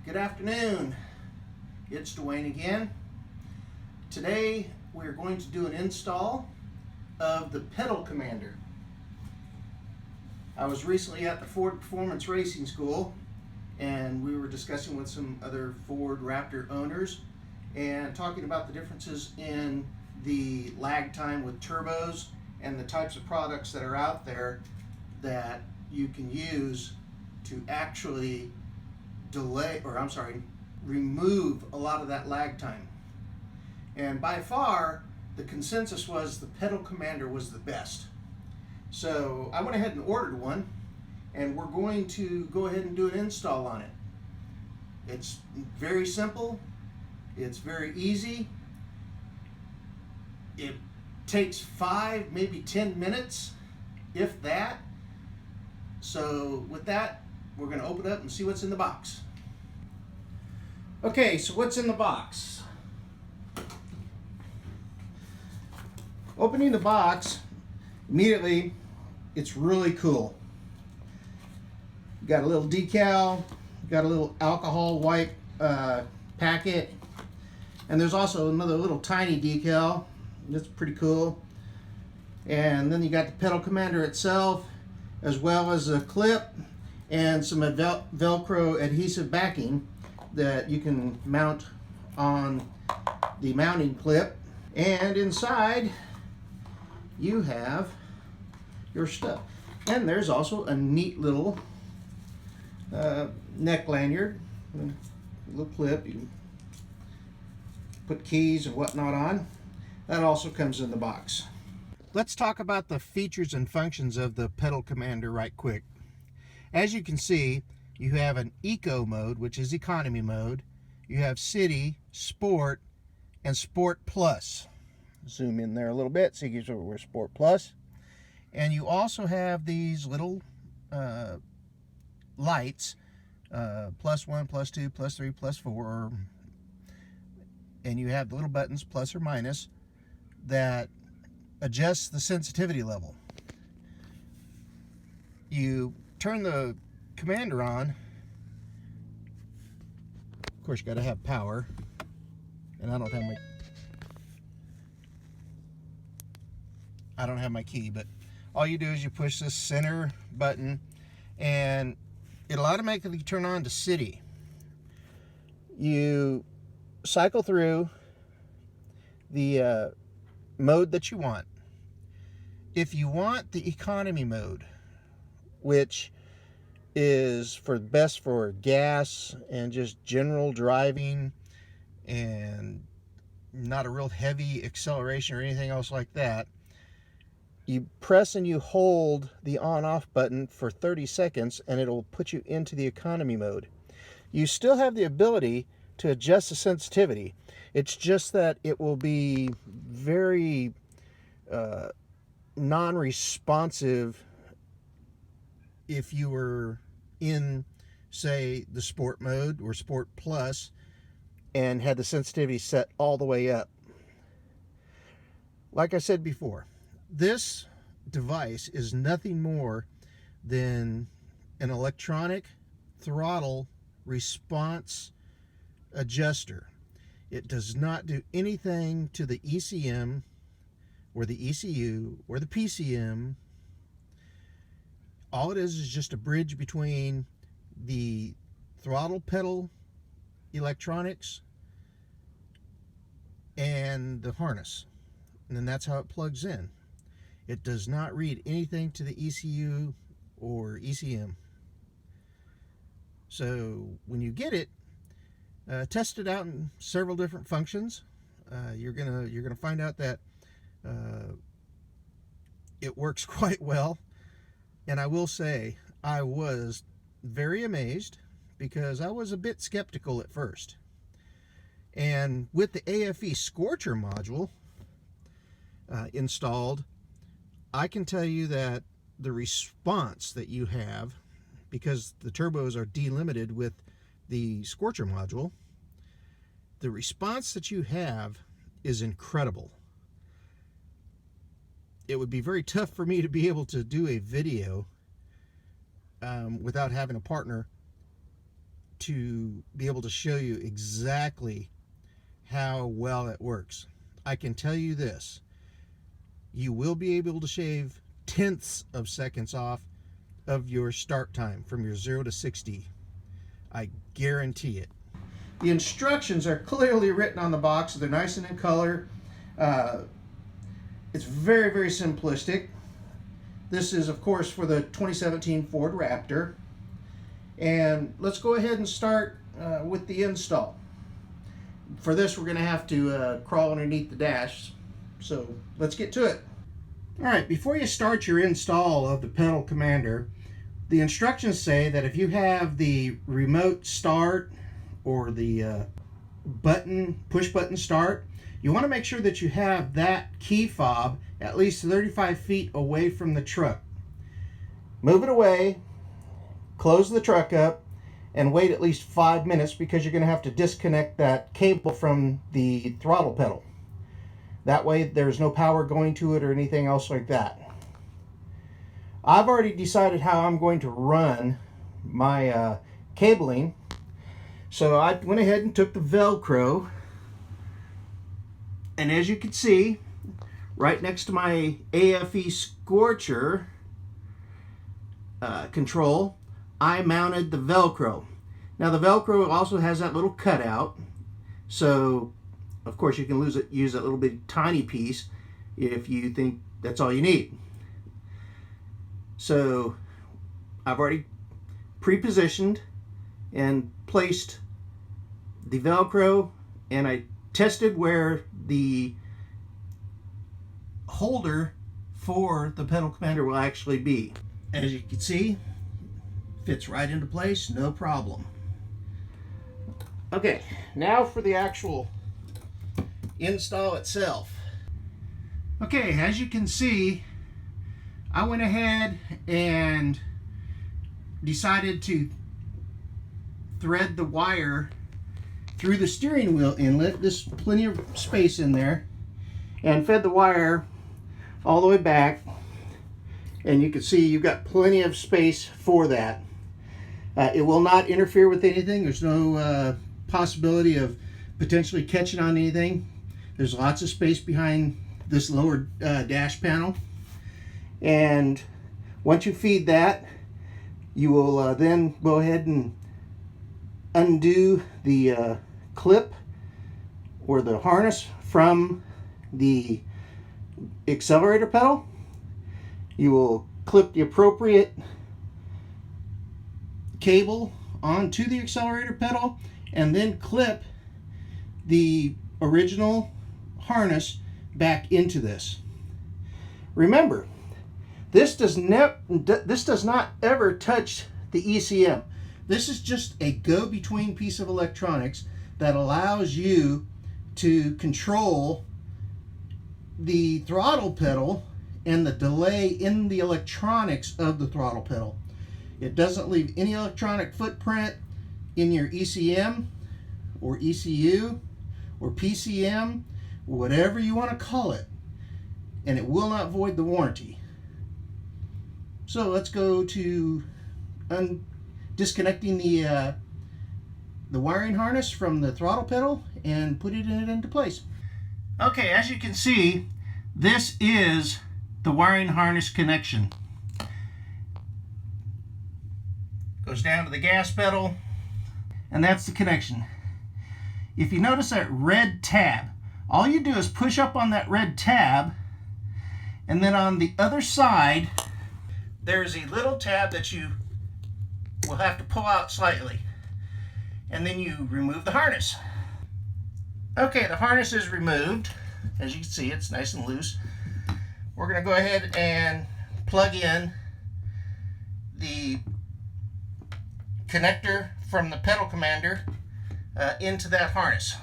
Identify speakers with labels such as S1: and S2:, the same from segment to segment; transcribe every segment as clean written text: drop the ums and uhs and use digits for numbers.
S1: Good afternoon. It's Dwayne again. Today we're going to do an install of the pedal commander. I was recently at the Ford Performance Racing School and we were discussing with some other Ford Raptor owners and talking about the differences in the lag time with turbos and the types of products that are out there that you can use to actually remove a lot of that lag time. And by far, the consensus was the pedal commander was the best. So I went ahead and ordered one, and we're going to go ahead and do an install on it. It's very simple, it's very easy. It takes 5, maybe 10 minutes, if that. So with that, we're going to open it up and see what's in the box. Okay, so what's in the box? Opening the box, immediately, it's really cool. You got a little decal, you got a little alcohol wipe packet, and there's also another little tiny decal. That's pretty cool. And then you got the pedal commander itself, as well as a clip and some Velcro adhesive backing that you can mount on the mounting clip. And inside you have your stuff. And there's also a neat little neck lanyard, a little clip you can put keys and whatnot on. That also comes in the box. Let's talk about the features and functions of the pedal commander right quick. As you can see, you have an eco mode, which is economy mode. You have city, sport, and sport plus. Zoom in there a little bit so you can see we're sport plus. And you also have these little lights, +1, +2, +3, +4. And you have the little buttons, plus or minus, that adjust the sensitivity level. You turn the commander on. Of course, you got to have power, and I don't have my key, but all you do is you push this center button and it'll automatically turn on to city. You cycle through the mode that you want. If you want the economy mode, which is best for gas and just general driving and not a real heavy acceleration or anything else like that, you press and you hold the on-off button for 30 seconds and it'll put you into the economy mode. You still have the ability to adjust the sensitivity. It's just that it will be very non-responsive if you were in, say, the sport mode or sport plus and had the sensitivity set all the way up. Like I said before, this device is nothing more than an electronic throttle response adjuster. It does not do anything to the ECM or the ECU or the PCM. All it is just a bridge between the throttle pedal electronics and the harness. And then that's how it plugs in. It does not read anything to the ECU or ECM. So when you get it, test it out in several different functions. You're gonna find out that it works quite well. And I will say, I was very amazed because I was a bit skeptical at first. And with the AFE Scorcher module installed, I can tell you that the response that you have, because the turbos are delimited with the Scorcher module, the response that you have is incredible. It would be very tough for me to be able to do a video without having a partner to be able to show you exactly how well it works. I can tell you this: you will be able to shave tenths of seconds off of your start time from your 0 to 60. I guarantee it. The instructions are clearly written on the box. They're nice and in color. It's very, very simplistic. This is, of course, for the 2017 Ford Raptor. And let's go ahead and start with the install. For this, we're going to have to crawl underneath the dash. So let's get to it. All right, before you start your install of the pedal commander, the instructions say that if you have the remote start or the push button start, you want to make sure that you have that key fob at least 35 feet away from the truck. Move it away, close the truck up, and wait at least 5 minutes because you're going to have to disconnect that cable from the throttle pedal. That way there's no power going to it or anything else like that. I've already decided how I'm going to run my cabling. So I went ahead and took the Velcro, and as you can see, right next to my AFE Scorcher control, I mounted the Velcro. Now the Velcro also has that little cutout, so of course you can use that little bit tiny piece if you think that's all you need. So I've already pre-positioned and placed the Velcro, and I tested where the holder for the pedal commander will actually be. As you can see, fits right into place, no problem. Okay, now for the actual install itself. Okay, as you can see, I went ahead and decided to thread the wire through the steering wheel inlet. There's plenty of space in there, and fed the wire all the way back, and you can see you've got plenty of space for that. It will not interfere with anything. There's no possibility of potentially catching on anything. There's lots of space behind this lower dash panel, and once you feed that, you will then go ahead and undo the clip or the harness from the accelerator pedal. You will clip the appropriate cable onto the accelerator pedal and then clip the original harness back into this. Remember, this does not ever touch the ECM. This is just a go-between piece of electronics that allows you to control the throttle pedal and the delay in the electronics of the throttle pedal. It doesn't leave any electronic footprint in your ECM or ECU or PCM, whatever you want to call it, and it will not void the warranty. So let's go to disconnecting the wiring harness from the throttle pedal and put it into place. Okay, as you can see, this is the wiring harness connection. Goes down to the gas pedal, and that's the connection. If you notice that red tab, all you do is push up on that red tab, and then on the other side there's a little tab that you will have to pull out slightly, and then you remove the harness. Okay, the harness is removed. As you can see, it's nice and loose. We're going to go ahead and plug in the connector from the pedal commander into that harness.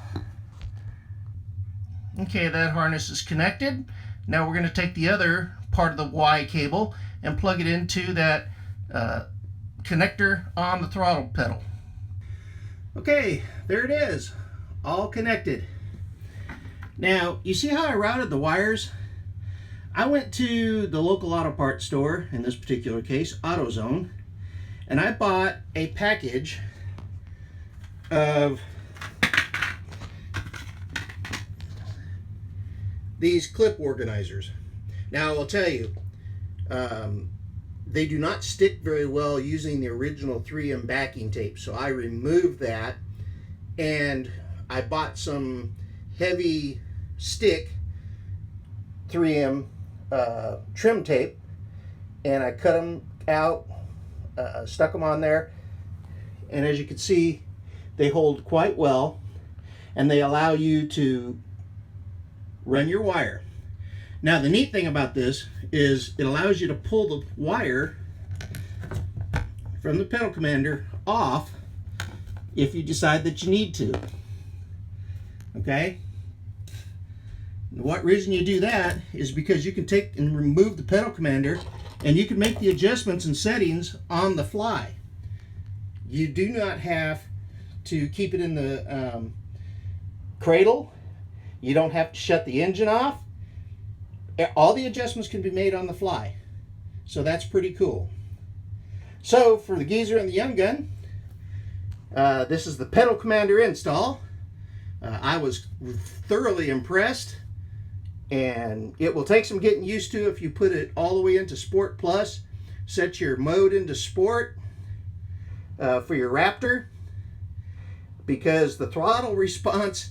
S1: Okay, that harness is connected. Now we're going to take the other part of the Y cable and plug it into that connector on the throttle pedal. Okay, there it is, all connected. Now, you see how I routed the wires? I went to the local auto parts store, in this particular case, AutoZone, and I bought a package of these clip organizers. Now I will tell you, they do not stick very well using the original 3M backing tape, so I removed that and I bought some heavy stick 3M trim tape, and I cut them out, stuck them on there, and as you can see, they hold quite well, and they allow you to run your wire. Now the neat thing about this is it allows you to pull the wire from the pedal commander off if you decide that you need to. Okay? What reason you do that is because you can take and remove the pedal commander and you can make the adjustments and settings on the fly. You do not have to keep it in the cradle. You don't have to shut the engine off. All the adjustments can be made on the fly. So that's pretty cool. So for the Geezer and the Young Gun, this is the pedal commander install. I was thoroughly impressed, and it will take some getting used to if you put it all the way into Sport Plus. Set your mode into Sport for your Raptor, because the throttle response,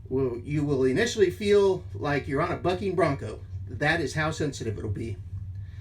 S1: you will initially feel like you're on a bucking bronco. That is how sensitive it'll be.